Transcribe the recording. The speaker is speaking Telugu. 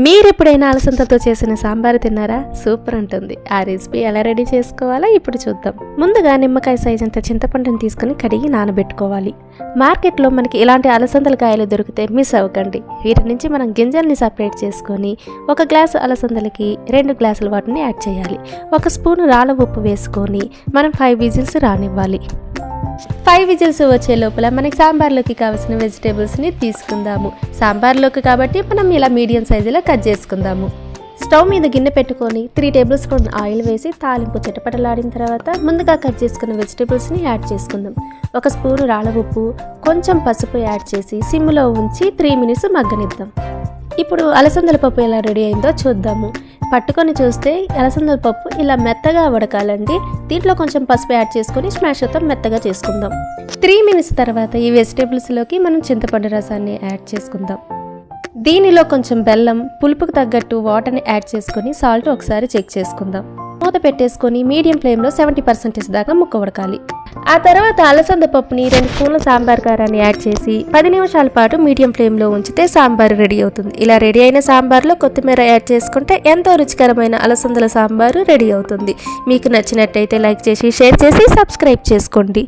మీరు ఎప్పుడైనా అలసందతో చేసిన సాంబార్ తిన్నారా? సూపర్ ఉంటుంది. ఆ రెసిపీ ఎలా రెడీ చేసుకోవాలో ఇప్పుడు చూద్దాం. ముందుగా నిమ్మకాయ సైజ్ అంత చింతపండుని తీసుకుని కడిగి నానబెట్టుకోవాలి. మార్కెట్లో మనకి ఇలాంటి అలసందల కాయలు దొరికితే మిస్ అవ్వకండి. వీటి నుంచి మనం గింజల్ని సపరేట్ చేసుకొని 1 గ్లాసు అలసందలకి 2 గ్లాసుల వాటిని యాడ్ చేయాలి. 1 స్పూను రాళ్ళ ఉప్పు వేసుకొని మనం 5 విజిల్స్ రానివ్వాలి. 5 విజిల్స్ వచ్చే లోపల మనకి సాంబార్లోకి కావాల్సిన వెజిటేబుల్స్ని తీసుకుందాము. సాంబార్లోకి కాబట్టి మనం ఇలా మీడియం సైజులో కట్ చేసుకుందాము. స్టవ్ మీద గిన్నె పెట్టుకొని 3 టేబుల్ స్పూన్ ఆయిల్ వేసి తాలింపు చిటపటలాడిన తర్వాత ముందుగా కట్ చేసుకున్న వెజిటేబుల్స్ని యాడ్ చేసుకుందాం. 1 స్పూను రాళ్ళ ఉప్పు, కొంచెం పసుపు యాడ్ చేసి సిమ్లో ఉంచి 3 మినిట్స్ మగ్గనిద్దాం. ఇప్పుడు అలసందల పప్పు ఎలా రెడీ అయిందో చూద్దాము. పట్టుకొని చూస్తే అలసందల పప్పు ఇలా మెత్తగా ఉడకాలండి. దీంట్లో కొంచెం పసుపు యాడ్ చేసుకొని స్మాషర్తో మెత్తగా చేసుకుందాం. 3 మినిట్స్ తర్వాత ఈ వెజిటేబుల్స్లోకి మనం చింతపండు రసాన్ని యాడ్ చేసుకుందాం. దీనిలో కొంచెం బెల్లం, పులుపుకు తగ్గట్టు వాటర్ని యాడ్ చేసుకొని సాల్ట్ ఒకసారి చెక్ చేసుకుందాం. మూత పెట్టేసుకొని మీడియం ఫ్లేమ్లో 70% దాకా ముక్క ఉడకాలి. ఆ తర్వాత అలసంద పప్పుని 2 స్పూన్ల సాంబార్ కారాన్ని యాడ్ చేసి 10 నిమిషాల పాటు మీడియం ఫ్లేమ్లో ఉంచితే సాంబార్ రెడీ అవుతుంది. ఇలా రెడీ అయిన సాంబార్లో కొత్తిమీర యాడ్ చేసుకుంటే ఎంతో రుచికరమైన అలసందల సాంబారు రెడీ అవుతుంది. మీకు నచ్చినట్టయితే లైక్ చేసి, షేర్ చేసి, సబ్స్క్రైబ్ చేసుకోండి.